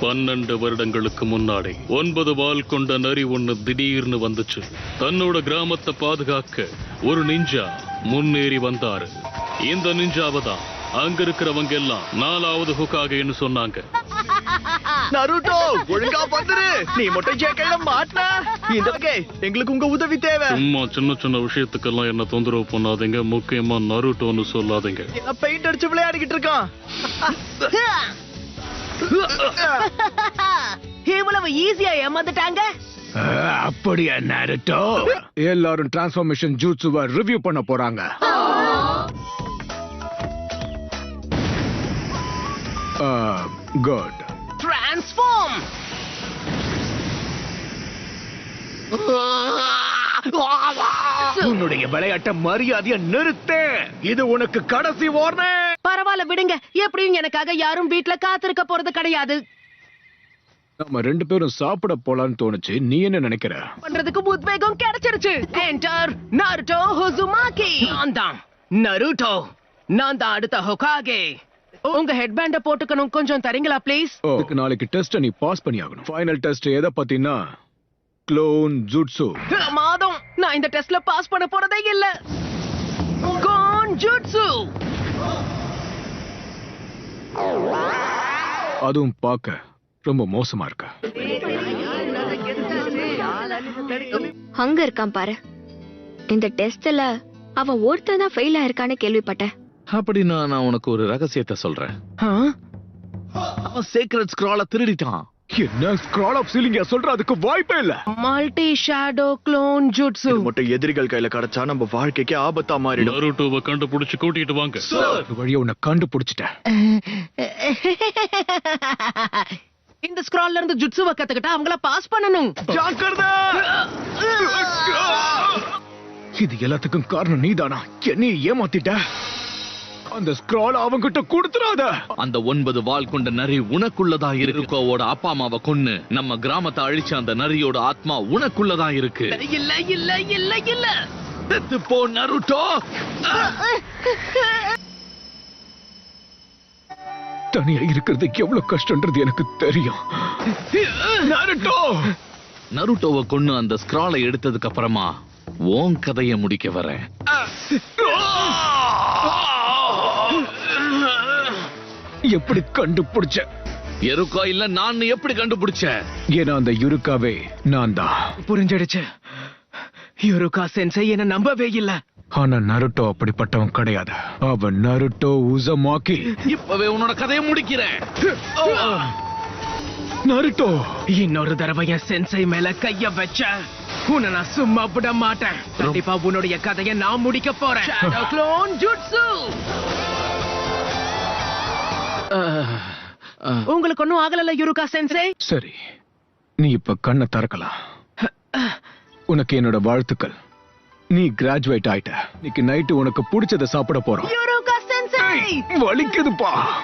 12 வருடங்களுக்கு முன்னாடி 9 வால் கொண்ட நரி ஒண்ணு திடீர்னு வந்துச்சு. தன்னோட கிராமத்தை பாதுகாக்க ஒரு நிஞ்சா முன்னேறி வந்தாரு. இந்த நிஞ்சாவை தான் அங்க இருக்கிறவங்க எல்லாம் 4வது ஹோகாகேன்னு சொன்னாங்க. நருட்டோ, ஒழுங்கா வந்துரு. நீ மட்டும் ஜேக்கையில மாட்டனா இந்த வகை எங்களுக்கு உங்க உதவி தேவை. சும்மா சின்ன சின்ன விஷயத்துக்கெல்லாம் என்ன தொந்தரவு பண்ணாதீங்க. முக்கியமா நருட்டோன்னு சொல்லாதீங்க. பெயிண்ட் அடிச்சு விளையாடிக்கிட்டு இருக்கான். இவ்வளவு ஈஸியா ஏமாந்துட்டாங்க. அப்படியா நருட்டோ? எல்லாரும் டிரான்ஸ்ஃபர்மேஷன் ஜூட்சுவை ரிவ்யூ பண்ண போறாங்க. குட். டிரான்ஸ்ஃபார்ம். உன்னுடைய விளையாட்ட மரியாதையை நிறுத்து. இது உனக்கு கடைசி வார்னிங். பரவாயில்ல விடுங்க. எப்படியும் எனக்காக யாரும் வீட்ல காத்திருக்க போறது கிடையாது. நம்ம 2 பேரும் சாப்பிட போலான்னு தோணுச்சு. நீ என்ன நினைக்கிற? பண்றதுக்கு உத்வேகம் கிடைச்சிருச்சு. Enter Naruto Uzumaki. நான் தான் நருட்டோ. நான் தான் அடுத்த ஹோகாகே. உங்க ஹெட்பேண்ட போட்டுக்கணும். கொஞ்சம் தரீங்களா ப்ளீஸ்? இதுக்கு நாளைக்கு டெஸ்ட் நீ பாஸ் பண்ணி ஆகணும். ஃபைனல் டெஸ்ட் எதை பத்தினா க்ளோன் ஜூட்சு. மாதம் நான் இந்த டெஸ்ட்ல பாஸ் பண்ண போறதே இல்ல. கோன் ஜூட்சு. அதுவும் பார்க்க ரொம்ப மோசமா இருக்கு. அங்க இருக்கான் பாரு. இந்த டெஸ்ட்ல அவன் ஒருத்தன் தான் ஃபெயில் ஆயிருக்கான்னு கேள்விப்பட்டேன். அப்படின்னா நான் உனக்கு ஒரு ரகசியத்தை சொல்றேன். அவன் சீக்ரெட் ஸ்க்ரால திருடிட்டான். என்ன ஸ்க்ரால் ஆஃப் சீலிங்க சொல்ற? அதுக்கு வாய்ப்பே இல்ல. Multi shadow clone jutsu. இது மட்டும் எதிரிகள் கையில கிடைச்சா நம்ம வாழ்க்கைக்கு ஆபத்தா மாறிடும். நருட்டோவை கண்டுபிடிச்சு கூட்டிட்டு வாங்க. ஒரு வழியா உன்னை கண்டுபிடிச்சிட்டேன். இந்த ஸ்க்ரால்ல இருந்து ஜுட்சுவை கத்துக்கிட்டா அவங்கள பாஸ் பண்ணணும். ஜாக்கிரதை. இது எல்லாத்துக்கும் காரணம் நீதானா? என்னை ஏமாத்திட்ட. அந்த ஸ்க்ரால் அவங்கிட்ட கொடுத்துறாத. அந்த 9 வால் கொண்ட நரி உனக்குள்ளதா இருக்கோவோட அப்பா அம்மாவை கொன்னு நம்ம கிராமத்தை அழிச்ச அந்த நரியோட ஆத்மா உனக்குள்ளதா இருக்கு. இல்ல இல்ல இல்ல இல்ல. செத்து போ நருட்டோ. தனியா இருக்கிறது எவ்வளவு கஷ்டம்ன்றது எனக்கு தெரியும். நருட்டோ. நருட்டோவை கொன்னு அந்த ஸ்க்ராலை எடுத்ததுக்கு அப்புறமா உன் கதையை முடிக்க வரேன். எப்படி கண்டுபிடிச்ச? எருக்கா இல்ல நான் எப்படி கண்டுபிடிச்ச? ஏன்னா அந்த யுருக்காவே நான் தான். புரிஞ்சிடுச்சு. யுருகா சென்சை என்ன நம்பவே இல்ல. ஆனா நருட்டோ அப்படிப்பட்டவன் கிடையாது. அவன் நருட்டோ உசுமாகி. இப்பவே உன்னோட கதையை முடிக்கிறேன். நருட்டோ, இன்னொரு தடவை என் சென்சை மேல கைய வச்ச உன்னை நான் சும்மா விட மாட்டேன். கண்டிப்பா உன்னுடைய கதையை நான் முடிக்க போறேன். Shadow clone jutsu. உங்களுக்கு ஒண்ணும் ஆகல யுருகா சென்சை? சரி, நீ இப்ப கண்ணை திறக்கலாம். உனக்கு என்னோட வாழ்த்துக்கள். நீ கிராஜுவேட் ஆயிட்ட. இன்னைக்கு நைட்டு உனக்கு பிடிச்சதை சாப்பிட போறோம். யுருகா சென்சை. வலிக்குதுப்பா.